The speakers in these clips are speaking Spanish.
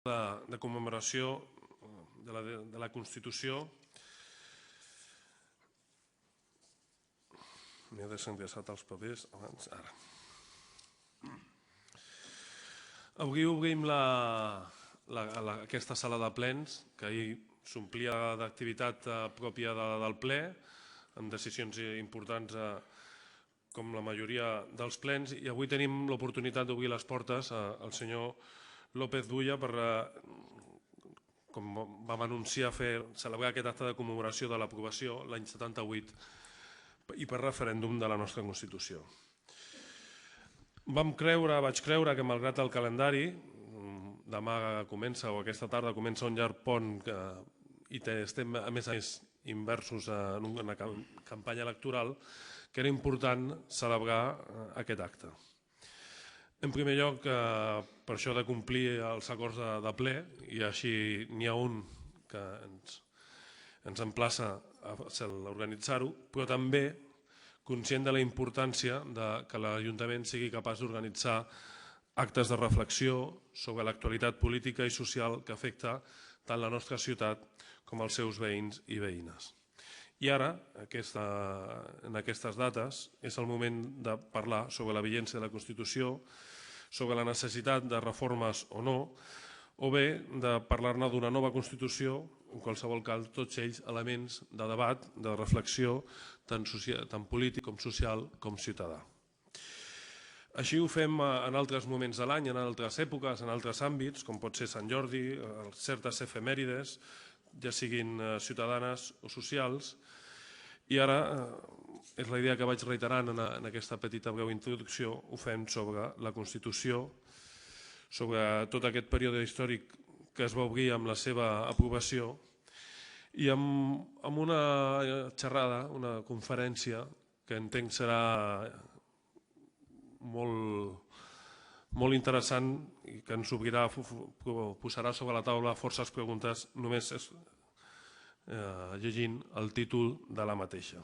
de commemoració de la Constitució. M'he desenllaçat els papers abans, ara. Avui obrim aquesta sala de plens, que ahir s'omplia d'activitat pròpia del ple, amb decisions importants com la majoria dels plens, i avui tenim l'oportunitat d'obrir les portes al senyor López Dulla per, com vam anunciar, celebrar aquest acte de commemoració de l'aprovació l'any 78 i per referèndum de la nostra Constitució. Vaig creure que malgrat el calendari, demà comença o aquesta tarda comença un llarg pont i estem a més immersos en una campanya electoral, que era important celebrar aquest acte. En primer lloc, per això de complir els acords de ple, i així n'hi ha un que ens emplaça a organitzar-ho, però també conscient de la importància que l'Ajuntament sigui capaç d'organitzar actes de reflexió sobre l'actualitat política i social que afecta tant la nostra ciutat com els seus veïns i veïnes. I ara, en aquestes dates, és el moment de parlar sobre la vigència de la Constitució, sobre la necessitat de reformes o no, o bé de parlar-ne d'una nova Constitució, en qualsevol cas tots ells elements de debat, de reflexió, tant polític com social com ciutadà. Així ho fem en altres moments de l'any, en altres èpoques, en altres àmbits, com pot ser Sant Jordi, certes efemèrides, ja siguin ciutadanes o socials. I ara, és la idea que vaig reiterant en aquesta petita breu introducció, ho fem sobre la Constitució, sobre tot aquest període històric que es va obrir amb la seva aprovació i amb una xerrada, una conferència que entenc serà molt interessant i que ens obrirà, posarà sobre la taula forces preguntes només llegint el títol de la mateixa.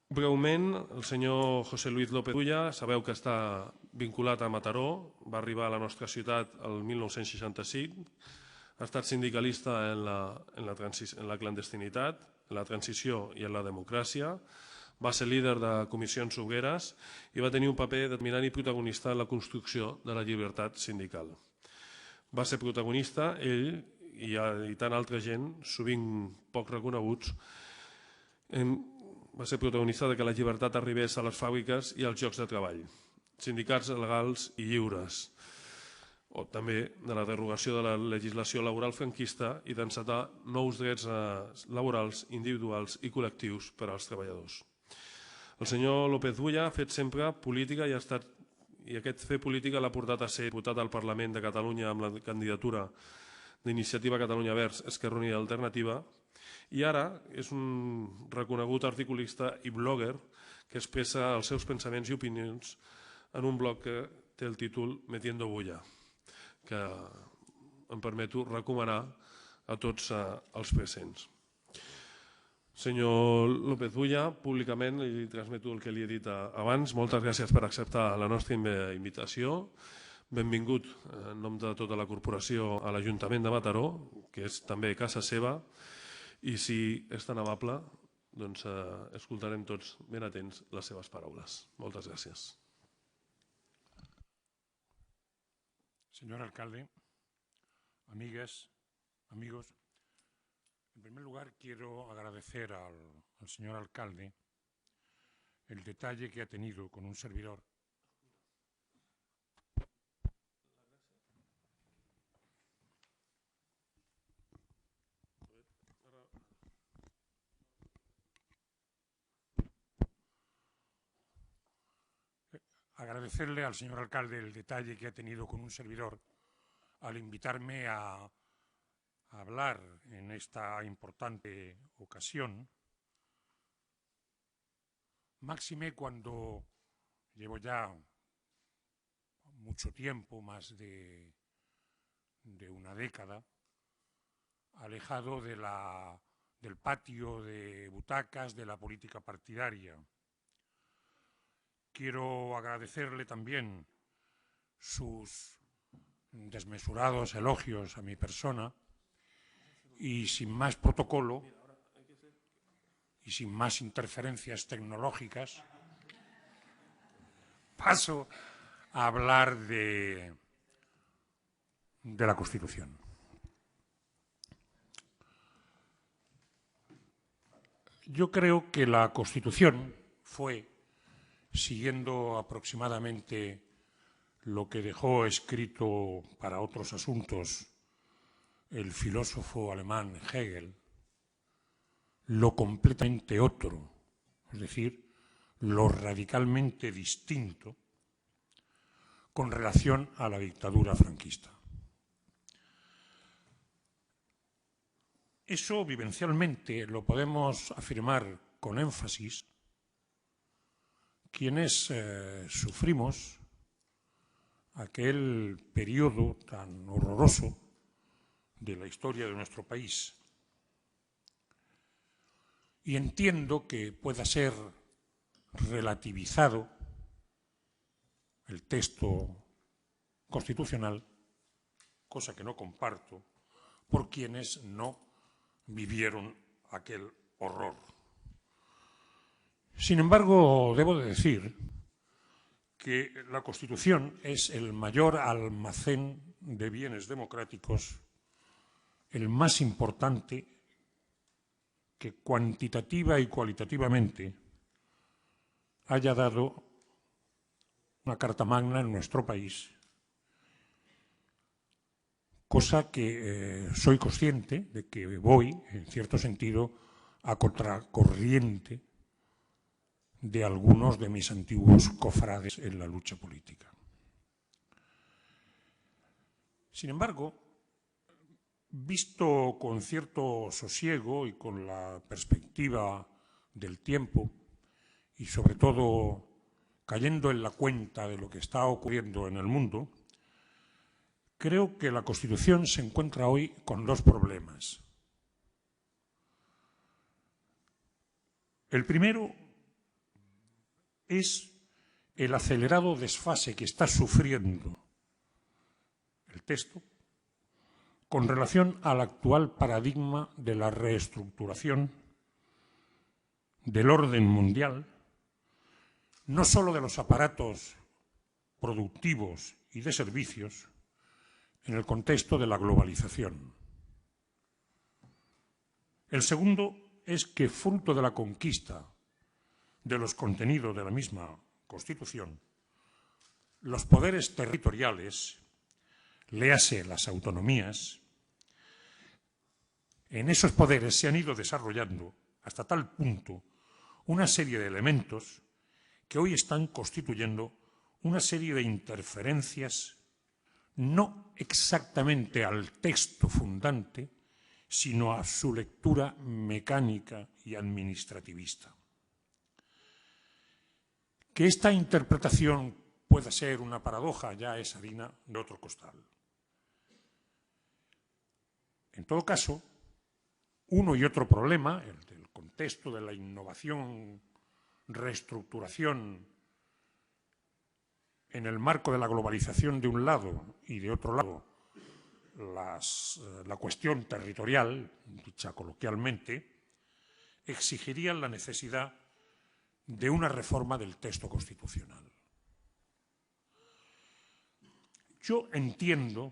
Breument, el senyor José Luis López Dulla, sabeu que està vinculat a Mataró, va arribar a la nostra ciutat el 1965, ha estat sindicalista en la clandestinitat, en la transició i en la democràcia, va ser líder de comissions obreres i va tenir un paper determinant i protagonista en la construcció de la llibertat sindical. Va ser protagonista, ell i tant altra gent, sovint poc reconeguts, va ser protagonista que la llibertat arribés a les fàbriques i als llocs de treball, sindicats legals i lliures, o també de la derogació de la legislació laboral franquista i d'encetar nous drets laborals individuals i col·lectius per als treballadors. El senyor López Dulla ha fet sempre política i aquest fer política l'ha portat a ser diputat al Parlament de Catalunya amb la candidatura d'Iniciativa Catalunya Verds, Esquerra Unida i Alternativa, i ara és un reconegut articulista i blogger que expressa els seus pensaments i opinions en un blog que té el títol Metiendo Bulla, que em permeto recomanar a tots els presents. Senyor López Dulla, públicament li transmeto el que li he dit abans. Moltes gràcies per acceptar la nostra invitació. Benvingut en nom de tota la corporació a l'Ajuntament de Mataró, que és també casa seva, i si és tan amable, doncs escoltarem tots ben atents les seves paraules. Moltes gràcies. Señor alcalde, amigas, amigos, en primer lugar quiero agradecer al señor alcalde el detalle que ha tenido con un servidor agradecerle al señor alcalde el detalle que ha tenido con un servidor al invitarme a hablar en esta importante ocasión, máxime cuando llevo ya mucho tiempo, más de una década, alejado del patio de butacas de la política partidaria. Quiero agradecerle también sus desmesurados elogios a mi persona y sin más protocolo y sin más interferencias tecnológicas, paso a hablar de la Constitución. Yo creo que la Constitución fue, siguiendo aproximadamente lo que dejó escrito para otros asuntos el filósofo alemán Hegel, lo completamente otro, es decir, lo radicalmente distinto con relación a la dictadura franquista. Eso vivencialmente lo podemos afirmar con énfasis quienes sufrimos aquel periodo tan horroroso de la historia de nuestro país. Y entiendo que pueda ser relativizado el texto constitucional, cosa que no comparto, por quienes no vivieron aquel horror. Sin embargo, debo de decir que la Constitución es el mayor almacén de bienes democráticos, el más importante que cuantitativa y cualitativamente haya dado una Carta Magna en nuestro país, cosa que soy consciente de que voy, en cierto sentido, a contracorriente de algunos de mis antiguos cofrades en la lucha política. Sin embargo, visto con cierto sosiego y con la perspectiva del tiempo, y sobre todo cayendo en la cuenta de lo que está ocurriendo en el mundo, creo que la Constitución se encuentra hoy con dos problemas. El primero es el acelerado desfase que está sufriendo el texto con relación al actual paradigma de la reestructuración del orden mundial, no solo de los aparatos productivos y de servicios, en el contexto de la globalización. El segundo es que, fruto de la conquista de los contenidos de la misma Constitución, los poderes territoriales, léase las autonomías, en esos poderes se han ido desarrollando hasta tal punto una serie de elementos que hoy están constituyendo una serie de interferencias no exactamente al texto fundante, sino a su lectura mecánica y administrativista. Que esta interpretación pueda ser una paradoja ya es harina de otro costal. En todo caso, uno y otro problema, el del contexto de la innovación, reestructuración en el marco de la globalización de un lado y de otro lado la cuestión territorial, dicha coloquialmente, exigirían la necesidad de una reforma del texto constitucional. Yo entiendo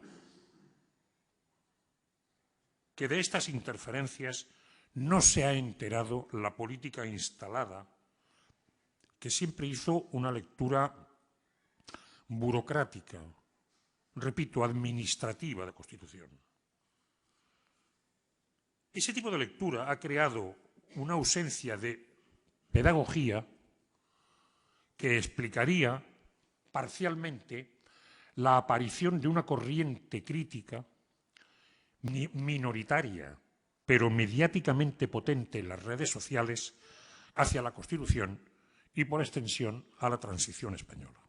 que de estas interferencias no se ha enterado la política instalada, que siempre hizo una lectura burocrática, repito, administrativa de Constitución. Ese tipo de lectura ha creado una ausencia de pedagogía que explicaría parcialmente la aparición de una corriente crítica minoritaria, pero mediáticamente potente en las redes sociales hacia la Constitución y, por extensión, a la transición española.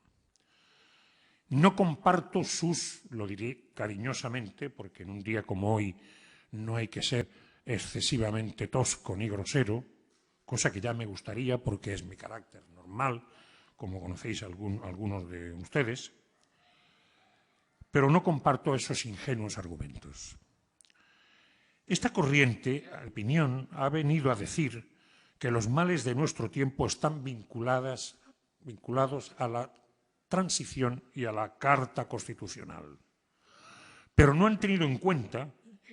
No comparto sus, lo diré cariñosamente, porque en un día como hoy no hay que ser excesivamente tosco ni grosero, cosa que ya me gustaría porque es mi carácter normal, como conocéis algunos de ustedes, pero no comparto esos ingenuos argumentos. Esta corriente, a mi opinión, ha venido a decir que los males de nuestro tiempo están vinculados a la transición y a la Carta Constitucional. Pero no han tenido en cuenta,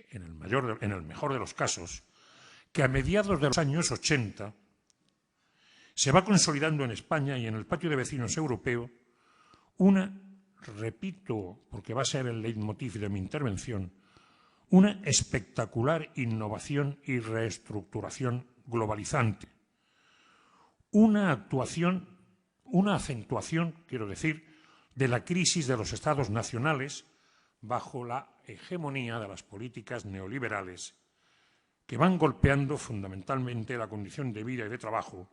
en el mejor de los casos, que a mediados de los años 80 se va consolidando en España y en el patio de vecinos europeo una, repito, porque va a ser el leitmotiv de mi intervención, una espectacular innovación y reestructuración globalizante. Una acentuación, quiero decir, de la crisis de los estados nacionales bajo la hegemonía de las políticas neoliberales que van golpeando fundamentalmente la condición de vida y de trabajo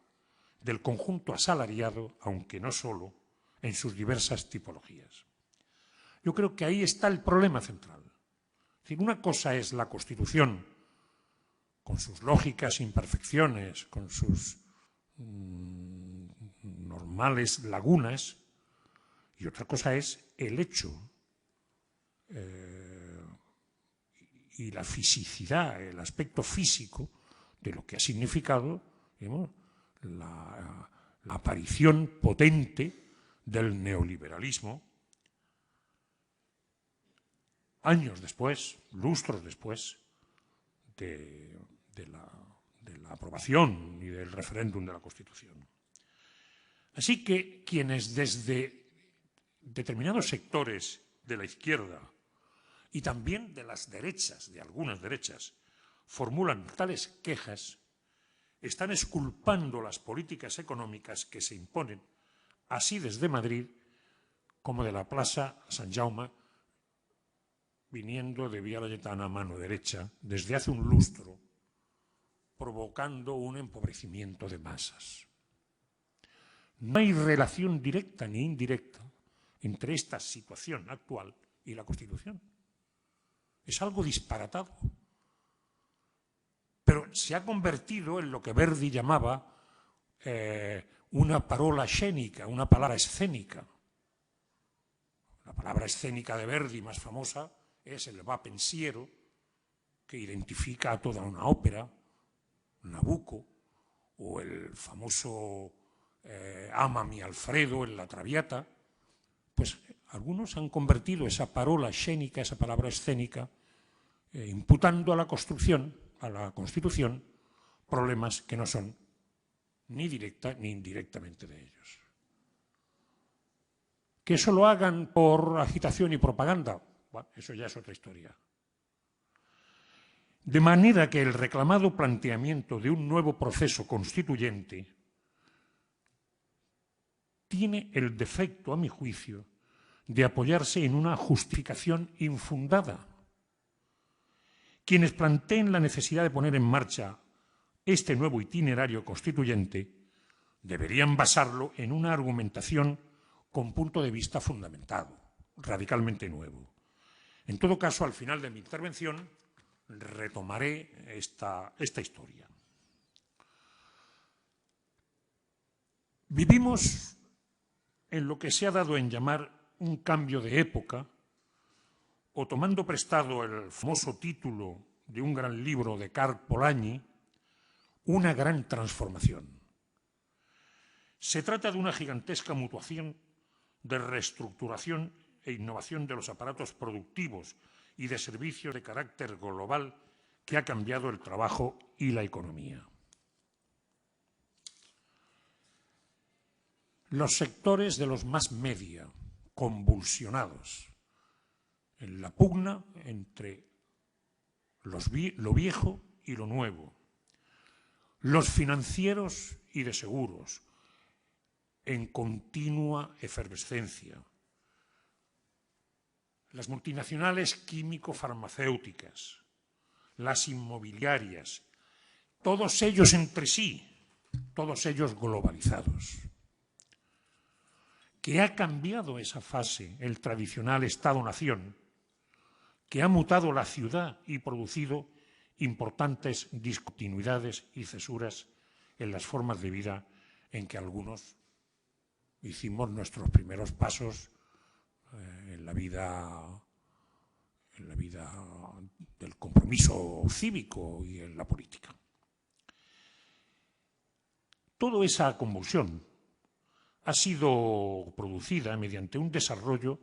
del conjunto asalariado, aunque no solo, en sus diversas tipologías. Yo creo que ahí está el problema central. Es decir, una cosa es la Constitución, con sus lógicas imperfecciones, con sus normales lagunas, y otra cosa es el hecho y la fisicidad, el aspecto físico de lo que ha significado, digamos, la aparición potente del neoliberalismo años después, lustros después de la aprobación y del referéndum de la Constitución. Así que quienes desde determinados sectores de la izquierda y también de las derechas, de algunas derechas, formulan tales quejas, están exculpando las políticas económicas que se imponen, así desde Madrid como de la Plaza Sant Jaume, viniendo de Vía Laietana a mano derecha, desde hace un lustro, provocando un empobrecimiento de masas. No hay relación directa ni indirecta entre esta situación actual y la Constitución. Es algo disparatado. Pero se ha convertido en lo que Verdi llamaba una parola scenica, una palabra escénica. La palabra escénica de Verdi más famosa es el va pensiero, que identifica a toda una ópera, Nabucco, o el famoso Amami Alfredo en la Traviata. Pues algunos han convertido esa parola escénica, esa palabra escénica, imputando a la Constitución problemas que no son ni directa ni indirectamente de ellos. Que eso lo hagan por agitación y propaganda, bueno, eso ya es otra historia. De manera que el reclamado planteamiento de un nuevo proceso constituyente tiene el defecto, a mi juicio, de apoyarse en una justificación infundada. Quienes planteen la necesidad de poner en marcha este nuevo itinerario constituyente deberían basarlo en una argumentación con punto de vista fundamentado, radicalmente nuevo. En todo caso, al final de mi intervención, retomaré esta historia. Vivimos en lo que se ha dado en llamar un cambio de época, o tomando prestado el famoso título de un gran libro de Karl Polanyi, una gran transformación. Se trata de una gigantesca mutuación de reestructuración e innovación de los aparatos productivos y de servicios de carácter global que ha cambiado el trabajo y la economía. Los sectores de los más media, convulsionados, en la pugna entre lo viejo y lo nuevo. Los financieros y de seguros, en continua efervescencia. Las multinacionales químico-farmacéuticas, las inmobiliarias, todos ellos entre sí, todos ellos globalizados. Que ha cambiado esa fase, el tradicional Estado-nación, que ha mutado la ciudad y producido importantes discontinuidades y cesuras en las formas de vida en que algunos hicimos nuestros primeros pasos en la vida del compromiso cívico y en la política. Toda esa convulsión ha sido producida mediante un desarrollo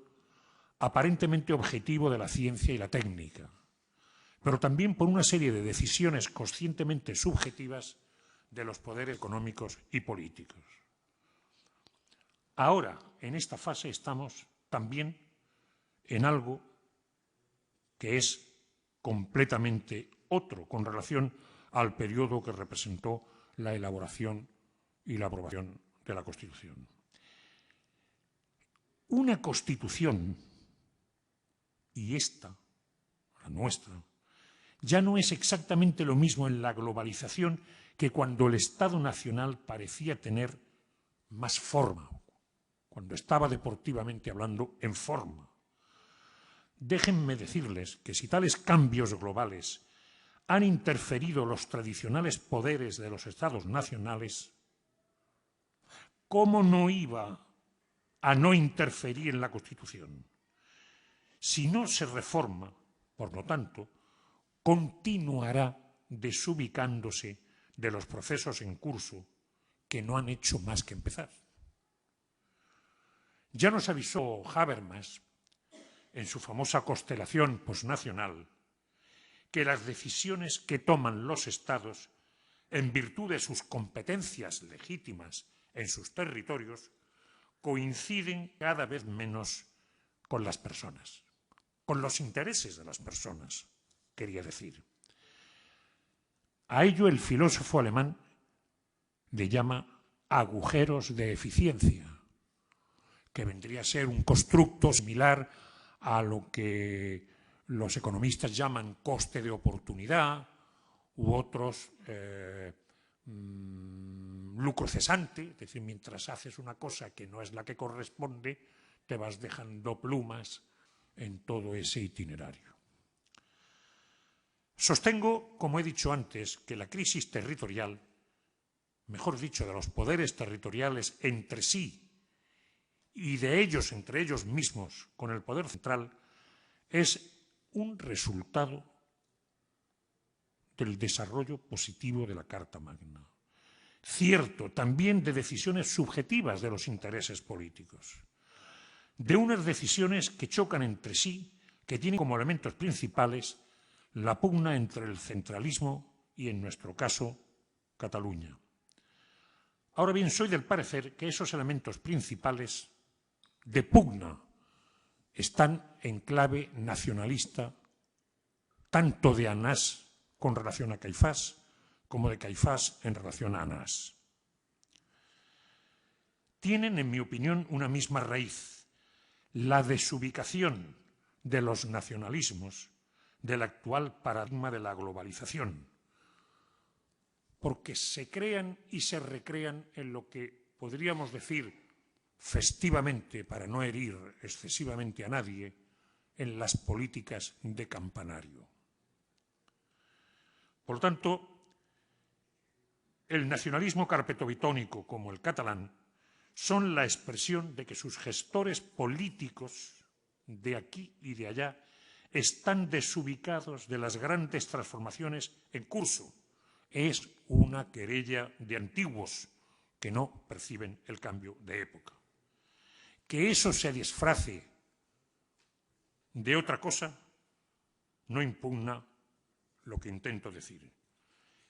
aparentemente objetivo de la ciencia y la técnica, pero también por una serie de decisiones conscientemente subjetivas de los poderes económicos y políticos. Ahora, en esta fase, estamos también en algo que es completamente otro con relación al periodo que representó la elaboración y la aprobación de la Constitución. Una Constitución, y esta, la nuestra, ya no es exactamente lo mismo en la globalización que cuando el Estado nacional parecía tener más forma, cuando estaba deportivamente hablando en forma. Déjenme decirles que si tales cambios globales han interferido los tradicionales poderes de los Estados nacionales, ¿cómo no iba a no interferir en la Constitución? Si no se reforma, por lo tanto, continuará desubicándose de los procesos en curso que no han hecho más que empezar. Ya nos avisó Habermas, en su famosa constelación posnacional, que las decisiones que toman los Estados, en virtud de sus competencias legítimas en sus territorios, coinciden cada vez menos con las personas, con los intereses de las personas, quería decir. A ello el filósofo alemán le llama agujeros de eficiencia, que vendría a ser un constructo similar a lo que los economistas llaman coste de oportunidad u otros lucro cesante, es decir, mientras haces una cosa que no es la que corresponde, te vas dejando plumas en todo ese itinerario. Sostengo, como he dicho antes, que la crisis territorial, mejor dicho, de los poderes territoriales entre sí y de ellos entre ellos mismos con el poder central, es un resultado del desarrollo positivo de la Carta Magna. Cierto, también de decisiones subjetivas de los intereses políticos, de unas decisiones que chocan entre sí, que tienen como elementos principales la pugna entre el centralismo y, en nuestro caso, Cataluña. Ahora bien, soy del parecer que esos elementos principales de pugna están en clave nacionalista, tanto de Anás con relación a Caifás, como de Caifás en relación a Anás. Tienen, en mi opinión, una misma raíz, la desubicación de los nacionalismos del actual paradigma de la globalización, porque se crean y se recrean en lo que podríamos decir festivamente, para no herir excesivamente a nadie, en las políticas de campanario. Por lo tanto, el nacionalismo carpetobitónico, como el catalán, son la expresión de que sus gestores políticos de aquí y de allá están desubicados de las grandes transformaciones en curso. Es una querella de antiguos que no perciben el cambio de época. Que eso se disfrace de otra cosa no impugna lo que intento decir.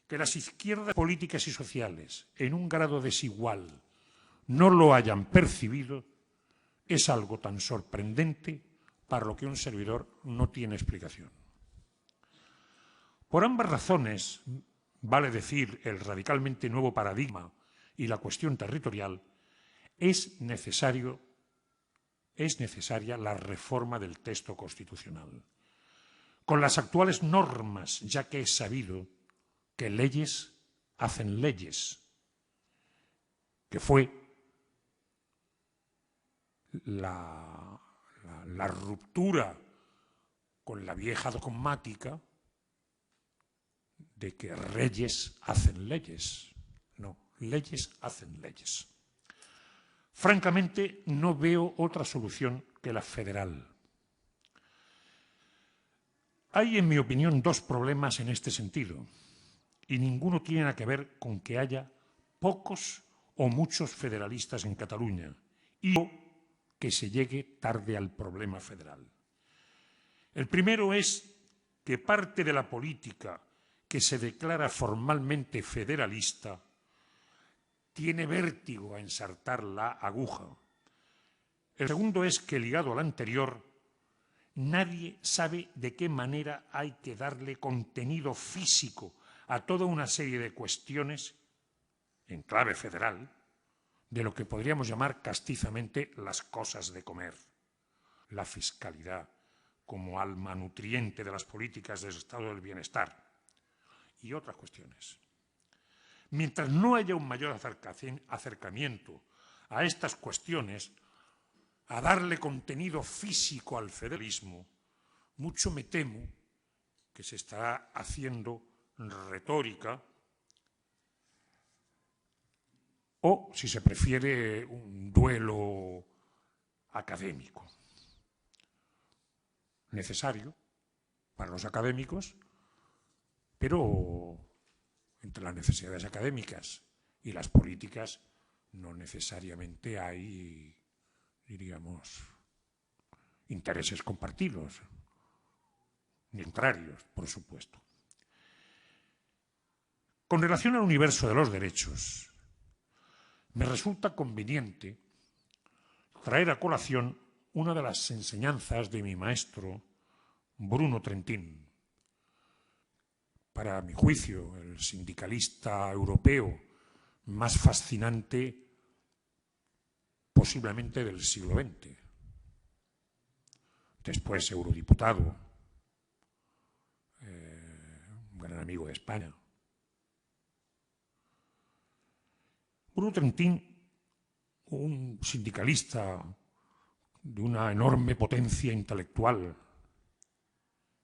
Que las izquierdas políticas y sociales, en un grado desigual, no lo hayan percibido, es algo tan sorprendente para lo que un servidor no tiene explicación. Por ambas razones, vale decir, el radicalmente nuevo paradigma y la cuestión territorial, es necesaria la reforma del texto constitucional. Con las actuales normas, ya que es sabido que leyes hacen leyes, que fue la ruptura con la vieja dogmática de que reyes hacen leyes. No, leyes hacen leyes. Francamente, no veo otra solución que la federal. Hay, en mi opinión, dos problemas en este sentido, y ninguno tiene que ver con que haya pocos o muchos federalistas en Cataluña y que se llegue tarde al problema federal. El primero es que parte de la política que se declara formalmente federalista tiene vértigo a ensartar la aguja. El segundo es que, ligado al anterior, nadie sabe de qué manera hay que darle contenido físico a toda una serie de cuestiones, en clave federal, de lo que podríamos llamar castizamente las cosas de comer. La fiscalidad como alma nutriente de las políticas del estado del bienestar y otras cuestiones. Mientras no haya un mayor acercamiento a estas cuestiones, a darle contenido físico al federalismo, mucho me temo que se estará haciendo retórica o, si se prefiere, un duelo académico. Necesario para los académicos, pero entre las necesidades académicas y las políticas no necesariamente hay, diríamos, intereses compartidos, ni contrarios, por supuesto. Con relación al universo de los derechos, me resulta conveniente traer a colación una de las enseñanzas de mi maestro Bruno Trentin, para mi juicio, el sindicalista europeo más fascinante posiblemente del siglo XX. Después eurodiputado, un gran amigo de España. Bruno Trentin, un sindicalista de una enorme potencia intelectual,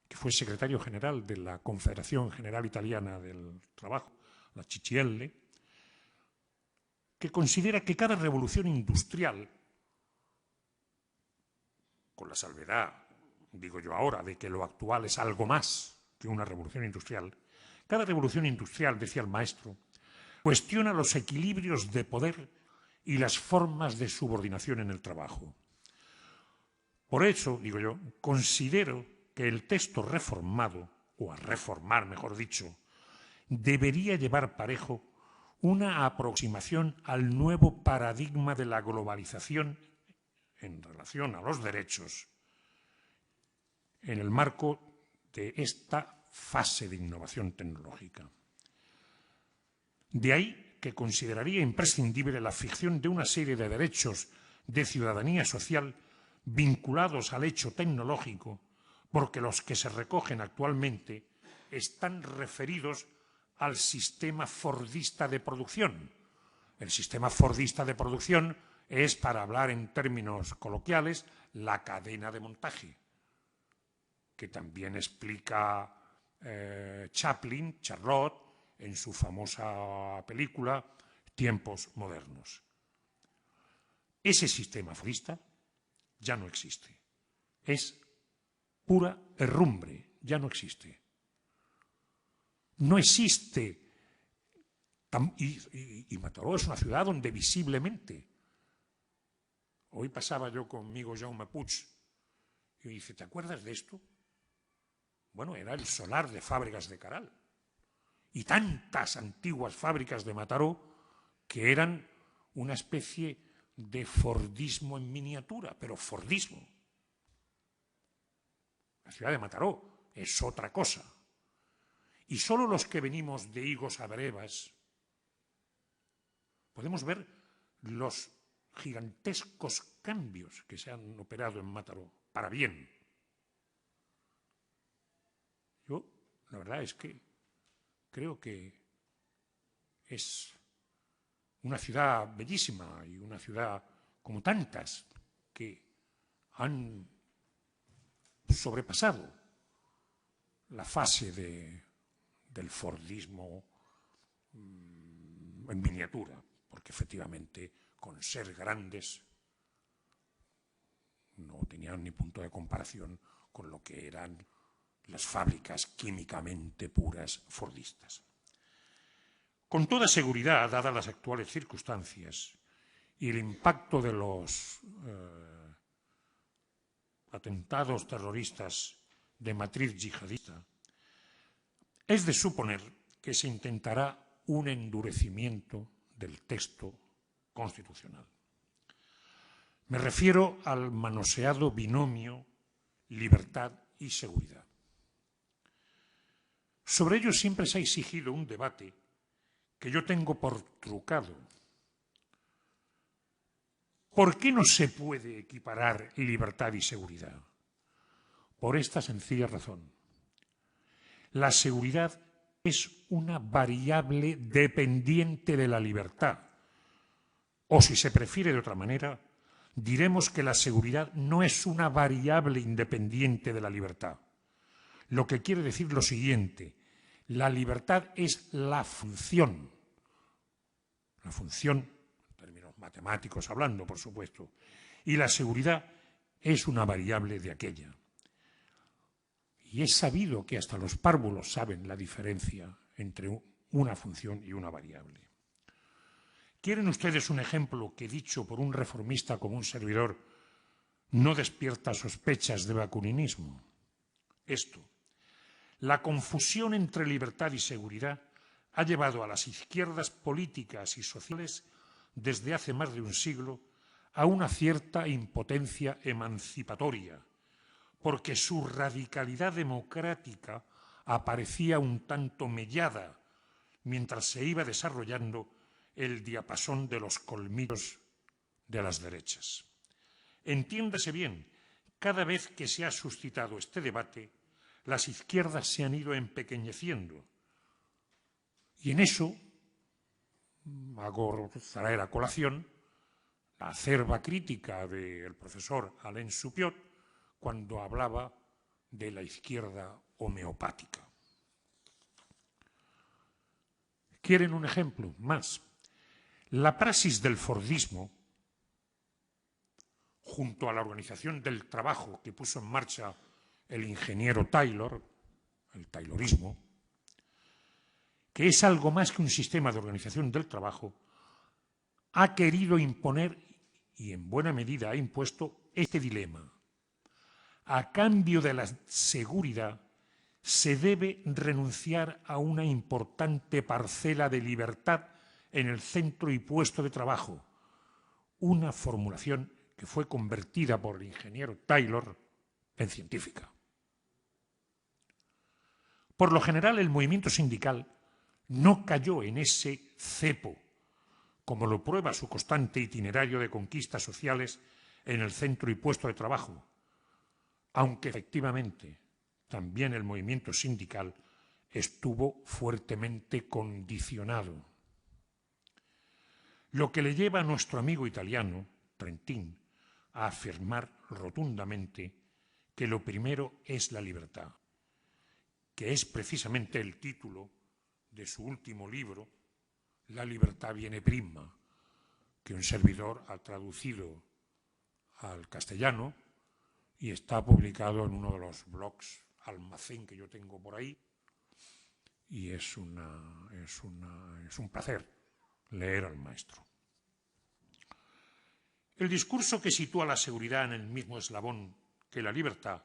que fue secretario general de la Confederación General Italiana del Trabajo, la CGIL, que considera que cada revolución industrial, con la salvedad, digo yo ahora, de que lo actual es algo más que una revolución industrial, cada revolución industrial, decía el maestro, cuestiona los equilibrios de poder y las formas de subordinación en el trabajo. Por eso, digo yo, considero que el texto reformado, o a reformar, mejor dicho, debería llevar parejo una aproximación al nuevo paradigma de la globalización en relación a los derechos en el marco de esta fase de innovación tecnológica. De ahí que consideraría imprescindible la ficción de una serie de derechos de ciudadanía social vinculados al hecho tecnológico, porque los que se recogen actualmente están referidos al sistema fordista de producción. El sistema fordista de producción es, para hablar en términos coloquiales, la cadena de montaje, que también explica Charlotte, en su famosa película Tiempos modernos. Ese sistema fordista ya no existe. Es pura herrumbre, ya no existe. No existe. Y Mataró es una ciudad donde visiblemente. Hoy pasaba yo conmigo Jaume Puig y me dice, ¿te acuerdas de esto? Bueno, era el solar de Fábregas de Caral. Y tantas antiguas fábricas de Mataró que eran una especie de fordismo en miniatura, pero fordismo. La ciudad de Mataró es otra cosa. Y solo los que venimos de higos a brevas podemos ver los gigantescos cambios que se han operado en Mataró, para bien. Yo, la verdad es que creo que es una ciudad bellísima y una ciudad como tantas que han sobrepasado la fase del fordismo en miniatura, porque efectivamente con ser grandes no tenían ni punto de comparación con lo que eran las fábricas químicamente puras fordistas. Con toda seguridad, dadas las actuales circunstancias y el impacto de los atentados terroristas de matriz yihadista, es de suponer que se intentará un endurecimiento del texto constitucional. Me refiero al manoseado binomio libertad y seguridad. Sobre ello siempre se ha exigido un debate que yo tengo por trucado. ¿Por qué no se puede equiparar libertad y seguridad? Por esta sencilla razón. La seguridad es una variable dependiente de la libertad. O si se prefiere de otra manera, diremos que la seguridad no es una variable independiente de la libertad. Lo que quiere decir lo siguiente: la libertad es la función, en términos matemáticos hablando, por supuesto, y la seguridad es una variable de aquella. Y es sabido que hasta los párvulos saben la diferencia entre una función y una variable. ¿Quieren ustedes un ejemplo que, dicho por un reformista como un servidor, no despierta sospechas de bakuninismo? Esto: la confusión entre libertad y seguridad ha llevado a las izquierdas políticas y sociales desde hace más de un siglo a una cierta impotencia emancipatoria, porque su radicalidad democrática aparecía un tanto mellada mientras se iba desarrollando el diapasón de los colmillos de las derechas. Entiéndase bien, cada vez que se ha suscitado este debate, las izquierdas se han ido empequeñeciendo. Y en eso hago traer a colación la acerba crítica del profesor Alain Supiot cuando hablaba de la izquierda homeopática. ¿Quieren un ejemplo más? La praxis del fordismo, junto a la organización del trabajo que puso en marcha el ingeniero Taylor, el taylorismo, que es algo más que un sistema de organización del trabajo, ha querido imponer, y en buena medida ha impuesto, este dilema. A cambio de la seguridad, se debe renunciar a una importante parcela de libertad en el centro y puesto de trabajo, una formulación que fue convertida por el ingeniero Taylor en científica. Por lo general, el movimiento sindical no cayó en ese cepo, como lo prueba su constante itinerario de conquistas sociales en el centro y puesto de trabajo, aunque efectivamente también el movimiento sindical estuvo fuertemente condicionado. Lo que le lleva a nuestro amigo italiano, Trentin, a afirmar rotundamente que lo primero es la libertad, que es precisamente el título de su último libro, La libertad viene prima, que un servidor ha traducido al castellano y está publicado en uno de los blogs almacén que yo tengo por ahí, y es un placer leer al maestro. El discurso que sitúa la seguridad en el mismo eslabón que la libertad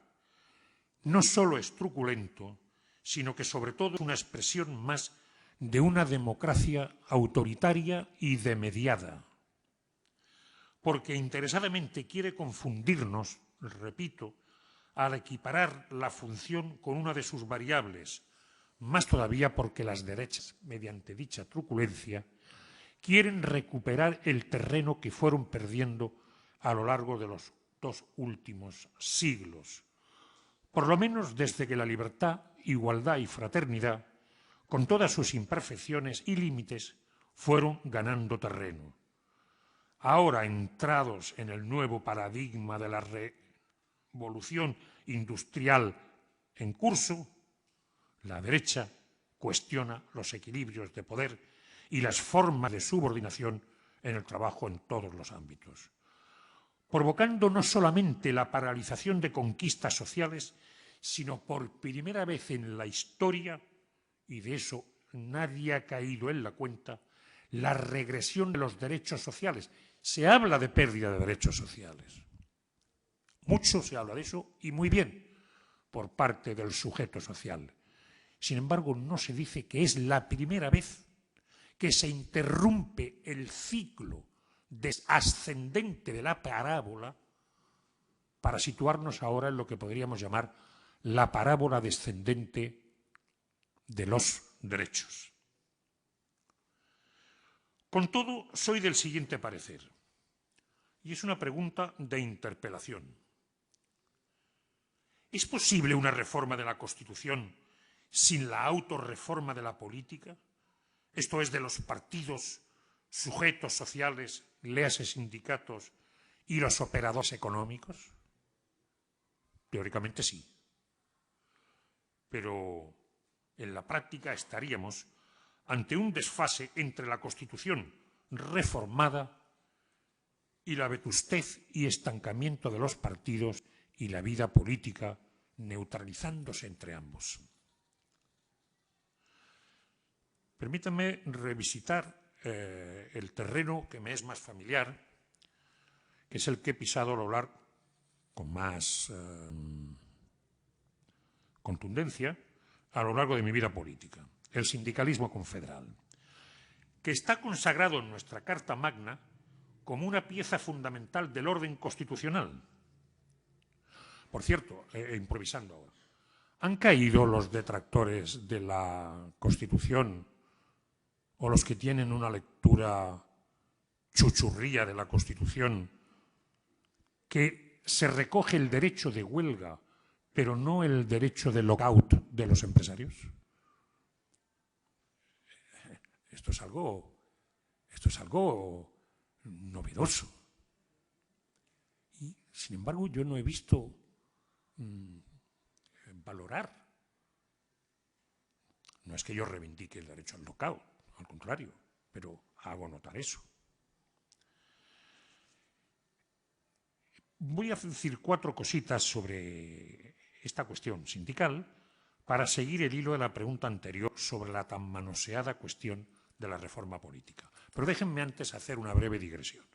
no solo es truculento, sino que sobre todo es una expresión más de una democracia autoritaria y demediada, porque interesadamente quiere confundirnos, repito, al equiparar la función con una de sus variables, más todavía porque las derechas, mediante dicha truculencia, quieren recuperar el terreno que fueron perdiendo a lo largo de los 2 últimos siglos, por lo menos desde que la libertad, igualdad y fraternidad, con todas sus imperfecciones y límites, fueron ganando terreno. Ahora, entrados en el nuevo paradigma de la revolución industrial en curso, la derecha cuestiona los equilibrios de poder y las formas de subordinación en el trabajo en todos los ámbitos, provocando no solamente la paralización de conquistas sociales, sino por primera vez en la historia, y de eso nadie ha caído en la cuenta, la regresión de los derechos sociales. Se habla de pérdida de derechos sociales. Mucho se habla de eso y muy bien por parte del sujeto social. Sin embargo, no se dice que es la primera vez que se interrumpe el ciclo ascendente de la parábola para situarnos ahora en lo que podríamos llamar la parábola descendente de los derechos. Con todo, soy del siguiente parecer, y es una pregunta de interpelación. ¿Es posible una reforma de la Constitución sin la autorreforma de la política? Esto es, de los partidos, sujetos sociales, léase sindicatos, y los operadores económicos. Teóricamente sí. Pero en la práctica estaríamos ante un desfase entre la Constitución reformada y la vetustez y estancamiento de los partidos y la vida política, neutralizándose entre ambos. Permítanme revisitar el terreno que me es más familiar, que es el que he pisado a lo largo con más contundencia a lo largo de mi vida política, el sindicalismo confederal, que está consagrado en nuestra Carta Magna como una pieza fundamental del orden constitucional. Por cierto, improvisando ahora, ¿han caído los detractores de la Constitución o los que tienen una lectura chuchurría de la Constitución, que se recoge el derecho de huelga, pero no el derecho de lockout de los empresarios? Esto es algo novedoso. Y, sin embargo, yo no he visto valorar. No es que yo reivindique el derecho al lockout, al contrario, pero hago notar eso. Voy a decir 4 cositas sobre esta cuestión sindical para seguir el hilo de la pregunta anterior sobre la tan manoseada cuestión de la reforma política. Pero déjenme antes hacer una breve digresión.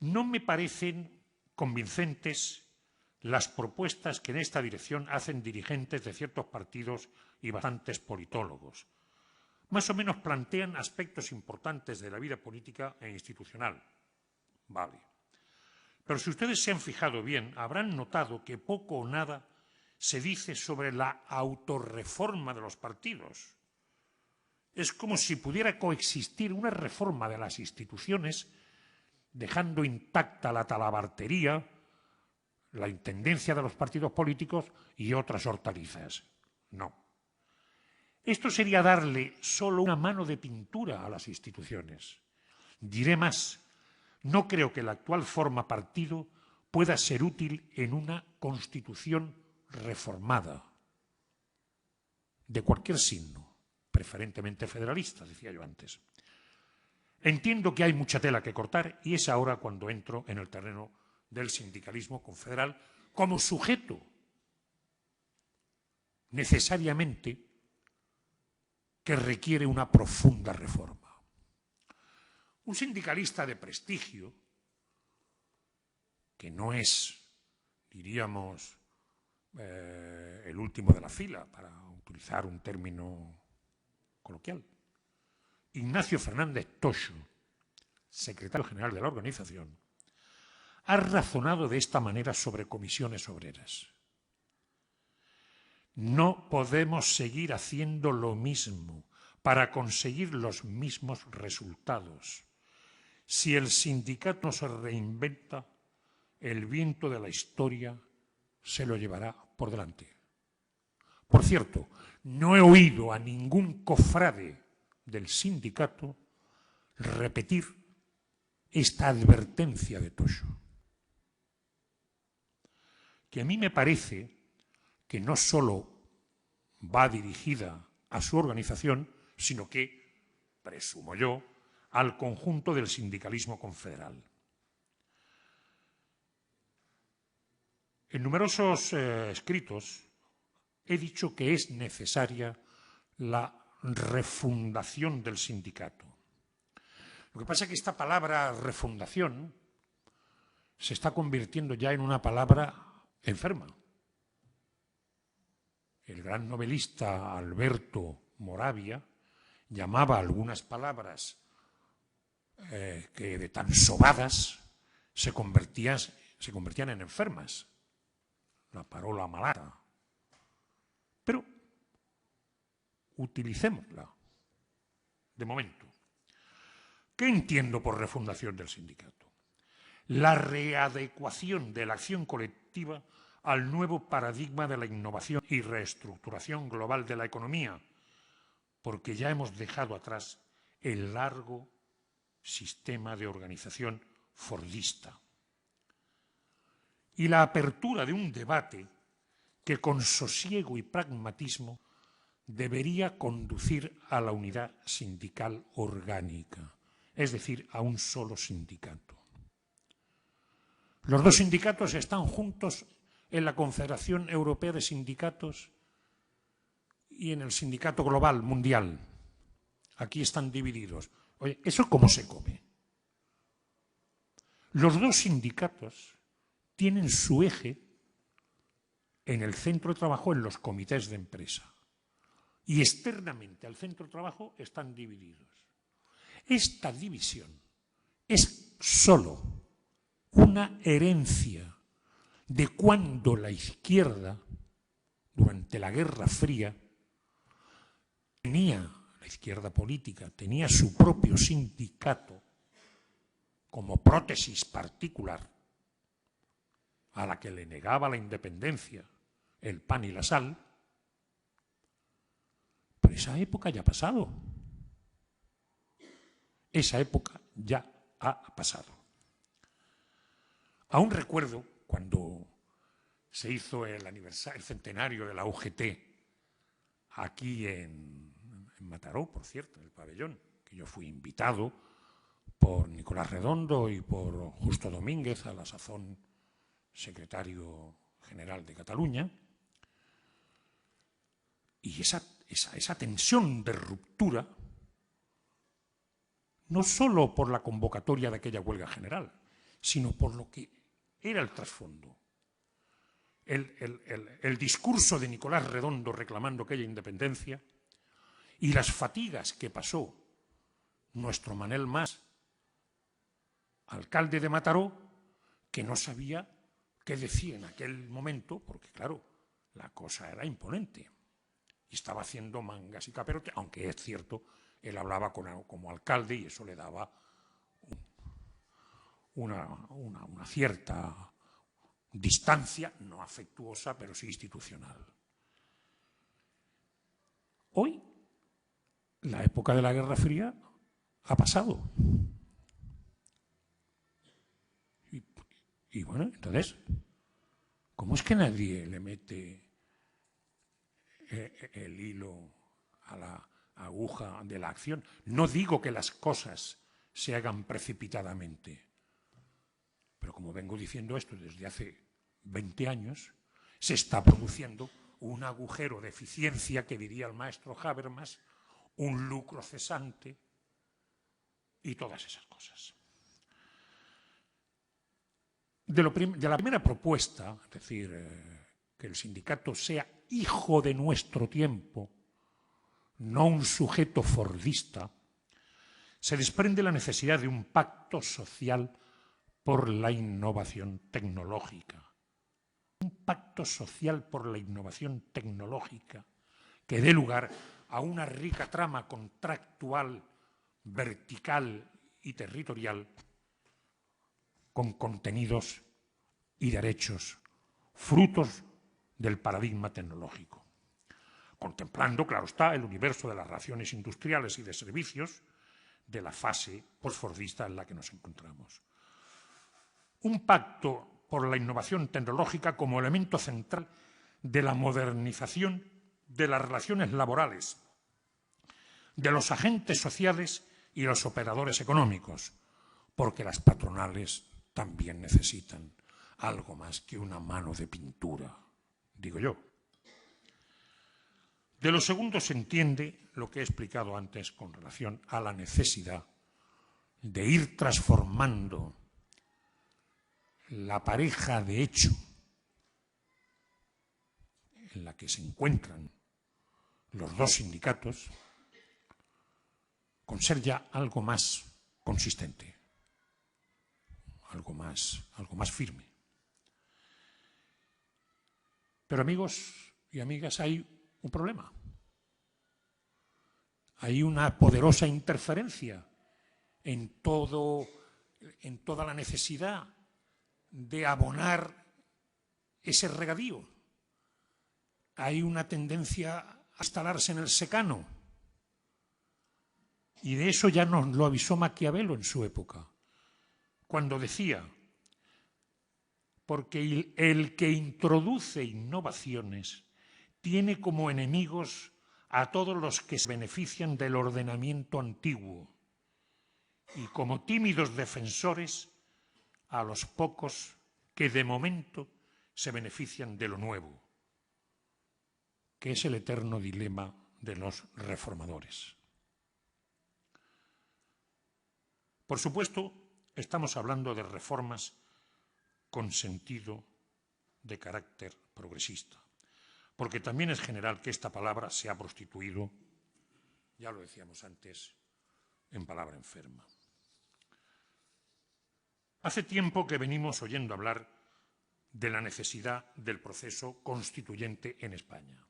No me parecen convincentes las propuestas que en esta dirección hacen dirigentes de ciertos partidos y bastantes politólogos. Más o menos plantean aspectos importantes de la vida política e institucional. Vale. Pero si ustedes se han fijado bien, habrán notado que poco o nada se dice sobre la autorreforma de los partidos. Es como si pudiera coexistir una reforma de las instituciones dejando intacta la talabartería, la intendencia de los partidos políticos y otras hortalizas. No. Esto sería darle solo una mano de pintura a las instituciones. Diré más, no creo que la actual forma partido pueda ser útil en una Constitución reformada, de cualquier signo, preferentemente federalista, decía yo antes. Entiendo que hay mucha tela que cortar y es ahora cuando entro en el terreno del sindicalismo confederal como sujeto necesariamente que requiere una profunda reforma. Un sindicalista de prestigio, que no es, diríamos, el último de la fila, para utilizar un término coloquial, Ignacio Fernández Toxo, secretario general de la organización, ha razonado de esta manera sobre comisiones obreras. No podemos seguir haciendo lo mismo para conseguir los mismos resultados. Si el sindicato no se reinventa, el viento de la historia se lo llevará por delante. Por cierto, no he oído a ningún cofrade del sindicato repetir esta advertencia de Toxo, que a mí me parece que no solo va dirigida a su organización, sino que, presumo yo, al conjunto del sindicalismo confederal. En numerosos escritos he dicho que es necesaria la refundación del sindicato. Lo que pasa es que esta palabra refundación se está convirtiendo ya en una palabra enferma. El gran novelista Alberto Moravia llamaba algunas palabras que de tan sobadas se convertían en enfermas. La parola malata. Pero utilicémosla de momento. ¿Qué entiendo por refundación del sindicato? La readecuación de la acción colectiva al nuevo paradigma de la innovación y reestructuración global de la economía, porque ya hemos dejado atrás el largo sistema de organización fordista. Y la apertura de un debate que con sosiego y pragmatismo debería conducir a la unidad sindical orgánica, es decir, a un solo sindicato. Los dos sindicatos están juntos en la Confederación Europea de Sindicatos y en el Sindicato Global Mundial. Aquí están divididos. Oye, ¿eso cómo se come? Los dos sindicatos tienen su eje en el centro de trabajo, en los comités de empresa. Y externamente al centro de trabajo están divididos. Esta división es solo una herencia de cuando la izquierda, durante la Guerra Fría, la izquierda política tenía su propio sindicato como prótesis particular a la que le negaba la independencia, el pan y la sal. Pero esa época ya ha pasado. Esa época ya ha pasado. Aún recuerdo cuando se hizo el centenario de la UGT aquí en Mataró, por cierto, en el pabellón, que yo fui invitado por Nicolás Redondo y por Justo Domínguez, a la sazón secretario general de Cataluña, y esa tensión de ruptura, no solo por la convocatoria de aquella huelga general, sino por lo que era el trasfondo. El discurso de Nicolás Redondo reclamando aquella independencia y las fatigas que pasó nuestro Manel Mas, alcalde de Mataró, que no sabía qué decía en aquel momento, porque claro, la cosa era imponente. Y estaba haciendo mangas y caperote, aunque es cierto, él hablaba como alcalde y eso le daba una cierta distancia, no afectuosa, pero sí institucional. Hoy, la época de la Guerra Fría ha pasado. Y bueno, entonces, ¿cómo es que nadie le mete el hilo a la aguja de la acción? No digo que las cosas se hagan precipitadamente, pero como vengo diciendo esto desde hace 20 años, se está produciendo un agujero de eficiencia que diría el maestro Habermas, un lucro cesante y todas esas cosas. De la primera propuesta, es decir, que el sindicato sea hijo de nuestro tiempo, no un sujeto fordista, se desprende la necesidad de un pacto social por la innovación tecnológica. Un pacto social por la innovación tecnológica que dé lugar a una rica trama contractual, vertical y territorial con contenidos y derechos frutos del paradigma tecnológico, contemplando, claro está, el universo de las relaciones industriales y de servicios de la fase posfordista en la que nos encontramos. Un pacto por la innovación tecnológica como elemento central de la modernización de las relaciones laborales, de los agentes sociales y los operadores económicos, porque las patronales también necesitan algo más que una mano de pintura, digo yo. De lo segundo se entiende lo que he explicado antes con relación a la necesidad de ir transformando la pareja de hecho en la que se encuentran los dos sindicatos con ser ya algo más consistente, algo más firme. Pero amigos y amigas, hay un problema. Hay una poderosa interferencia en toda la necesidad de abonar ese regadío. Hay una tendencia a instalarse en el secano. Y de eso ya nos lo avisó Maquiavelo en su época, cuando decía, porque el que introduce innovaciones tiene como enemigos a todos los que se benefician del ordenamiento antiguo y como tímidos defensores a los pocos que de momento se benefician de lo nuevo, que es el eterno dilema de los reformadores. Por supuesto, estamos hablando de reformas con sentido de carácter progresista, porque también es general que esta palabra se ha prostituido, ya lo decíamos antes, en palabra enferma. Hace tiempo que venimos oyendo hablar de la necesidad del proceso constituyente en España.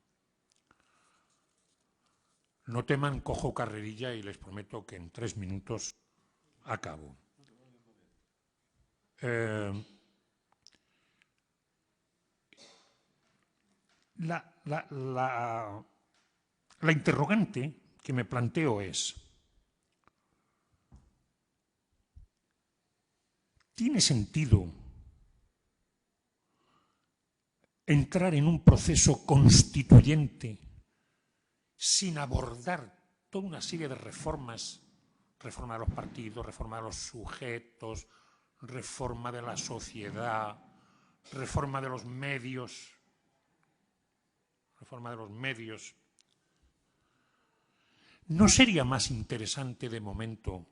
No teman, cojo carrerilla y les prometo que en 3 minutos acabo. La interrogante que me planteo es, ¿tiene sentido entrar en un proceso constituyente sin abordar toda una serie de reformas? Reforma de los partidos, reforma de los sujetos, reforma de la sociedad, reforma de los medios, ¿No sería más interesante de momento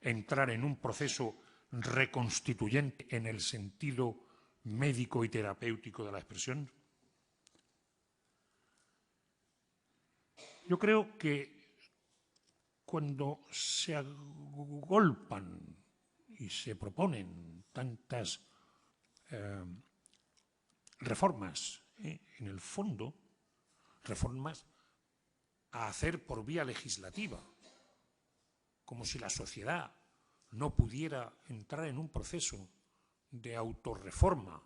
entrar en un proceso reconstituyente en el sentido médico y terapéutico de la expresión? Yo creo que cuando se agolpan y se proponen tantas reformas, en el fondo, reformas a hacer por vía legislativa, como si la sociedad no pudiera entrar en un proceso de autorreforma.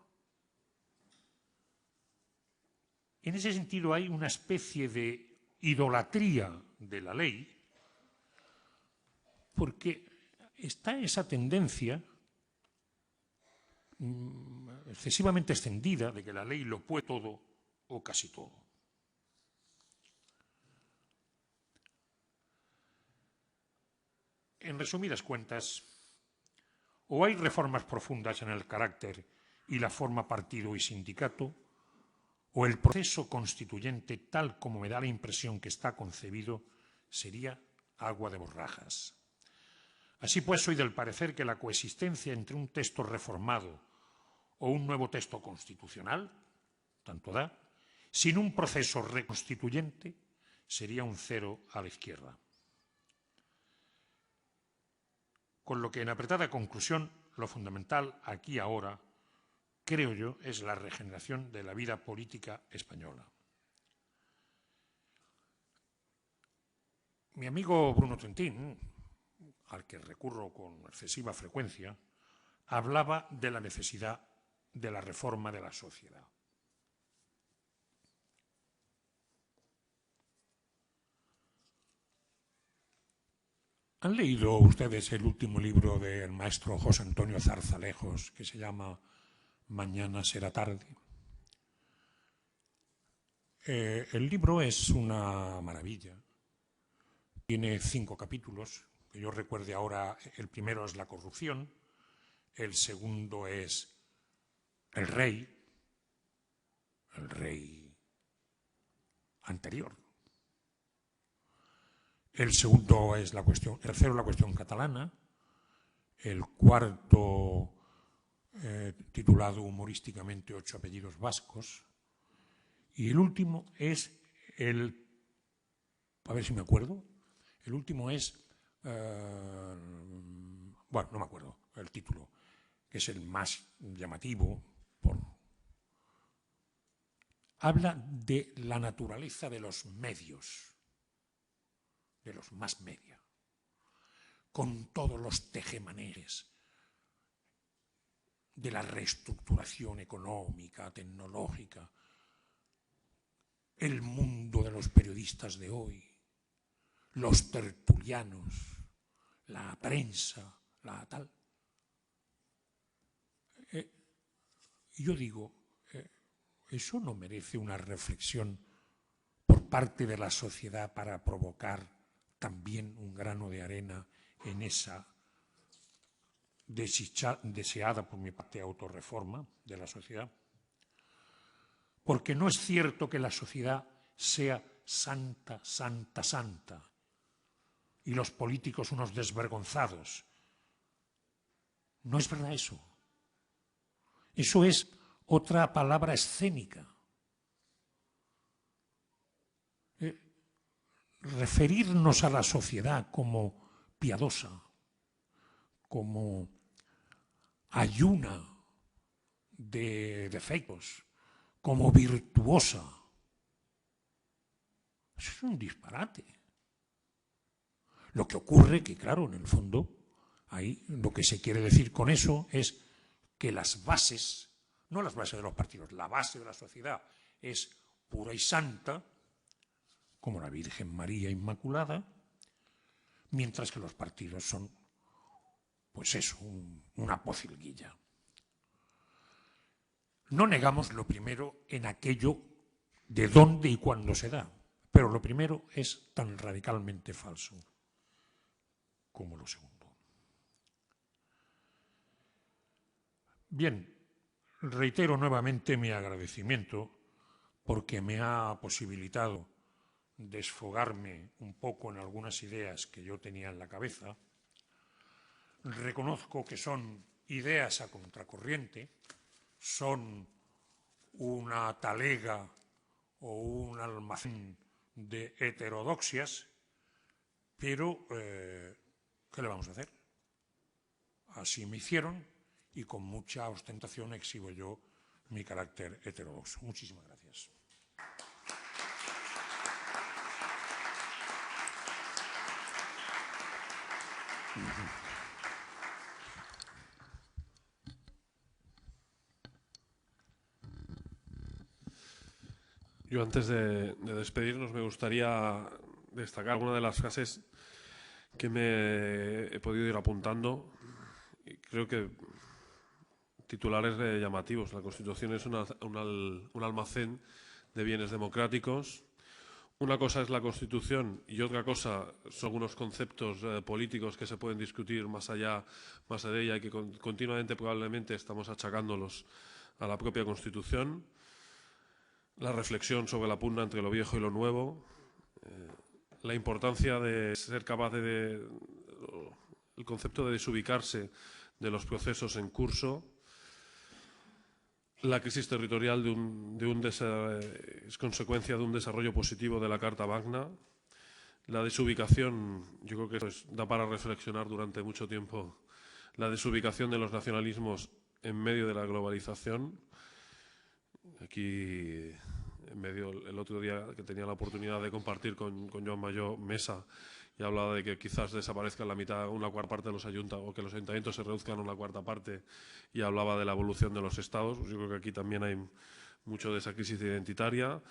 En ese sentido hay una especie de idolatría de la ley, porque está esa tendencia excesivamente extendida de que la ley lo puede todo o casi todo. En resumidas cuentas, o hay reformas profundas en el carácter y la forma partido y sindicato, o el proceso constituyente, tal como me da la impresión que está concebido, sería agua de borrajas. Así pues, soy del parecer que la coexistencia entre un texto reformado o un nuevo texto constitucional, tanto da, sin un proceso reconstituyente, sería un cero a la izquierda. Con lo que, en apretada conclusión, lo fundamental aquí ahora, creo yo, es la regeneración de la vida política española. Mi amigo Bruno Trentín, al que recurro con excesiva frecuencia, hablaba de la necesidad de la reforma de la sociedad. ¿Han leído ustedes el último libro del maestro José Antonio Zarzalejos, que se llama Mañana será tarde? El libro es una maravilla. Tiene 5 capítulos, que yo recuerde ahora. El primero es la corrupción, el segundo es el rey anterior. El segundo es la cuestión, el tercero la cuestión catalana, el cuarto titulado humorísticamente 8 apellidos vascos, y el último es a ver si me acuerdo, el último es, bueno, no me acuerdo el título, que es el más llamativo, habla de la naturaleza de los medios, de los más media, con todos los tejemanejes de la reestructuración económica, tecnológica, el mundo de los periodistas de hoy, los tertulianos, la prensa, la tal. Yo digo, ¿eso no merece una reflexión por parte de la sociedad para provocar también un grano de arena en esa deseada por mi parte autorreforma de la sociedad? Porque no es cierto que la sociedad sea santa, santa, santa y los políticos unos desvergonzados. No es verdad eso. Eso es otra palabra escénica. Referirnos a la sociedad como piadosa, como ayuna de defectos, como virtuosa, eso es un disparate. Lo que ocurre que, claro, en el fondo, ahí lo que se quiere decir con eso es que las bases, no las bases de los partidos, la base de la sociedad es pura y santa, como la Virgen María Inmaculada, mientras que los partidos son, pues eso, una pocilguilla. No negamos lo primero en aquello de dónde y cuándo se da, pero lo primero es tan radicalmente falso como lo segundo. Bien, reitero nuevamente mi agradecimiento porque me ha posibilitado desfogarme un poco en algunas ideas que yo tenía en la cabeza. Reconozco que son ideas a contracorriente, son una talega o un almacén de heterodoxias, pero ¿qué le vamos a hacer? Así me hicieron y con mucha ostentación exhibo yo mi carácter heterodoxo. Muchísimas gracias. Yo antes de despedirnos me gustaría destacar alguna de las frases que me he podido ir apuntando. Y creo que titulares llamativos. La Constitución es un almacén de bienes democráticos. Una cosa es la Constitución y otra cosa son unos conceptos políticos que se pueden discutir más allá de ella y que continuamente probablemente estamos achacándolos a la propia Constitución. La reflexión sobre la pugna entre lo viejo y lo nuevo, la importancia de ser capaz el concepto de desubicarse de los procesos en curso, la crisis territorial es consecuencia de un desarrollo positivo de la Carta Magna, la desubicación, yo creo que eso da para reflexionar durante mucho tiempo, la desubicación de los nacionalismos en medio de la globalización. Aquí, en medio, el otro día que tenía la oportunidad de compartir con Joan Majó mesa y hablaba de que quizás desaparezca la mitad, una cuarta parte de los ayuntamientos, o que los ayuntamientos se reduzcan a una cuarta parte, y hablaba de la evolución de los estados. Pues yo creo que aquí también hay mucho de esa crisis identitaria.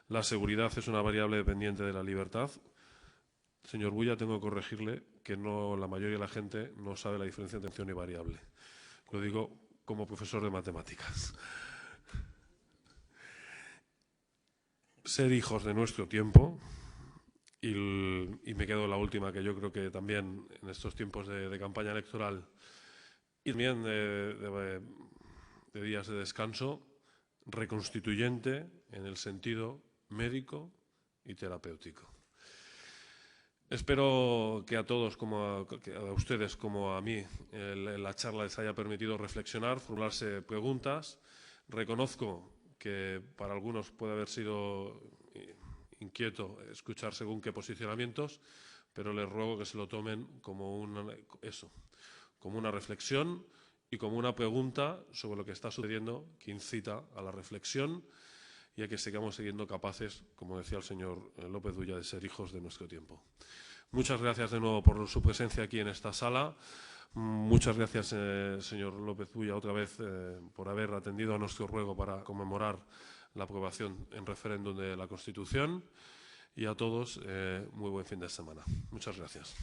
La seguridad es una variable dependiente de la libertad. Señor Bulla, tengo que corregirle que la mayoría de la gente no sabe la diferencia entre tensión y variable. Lo digo como profesor de matemáticas. Ser hijos de nuestro tiempo, y me quedo la última, que yo creo que también en estos tiempos de campaña electoral y también de días de descanso reconstituyente en el sentido médico y terapéutico. Espero que a todos, que a ustedes como a mí, la charla les haya permitido reflexionar, formularse preguntas. Reconozco que para algunos puede haber sido inquieto escuchar según qué posicionamientos, pero les ruego que se lo tomen como una reflexión y como una pregunta sobre lo que está sucediendo que incita a la reflexión y a que sigamos siendo capaces, como decía el señor López Ulla, de ser hijos de nuestro tiempo. Muchas gracias de nuevo por su presencia aquí en esta sala. Muchas gracias, señor López Ulla, otra vez por haber atendido a nuestro ruego para conmemorar la aprobación en referéndum de la Constitución. Y a todos, muy buen fin de semana. Muchas gracias.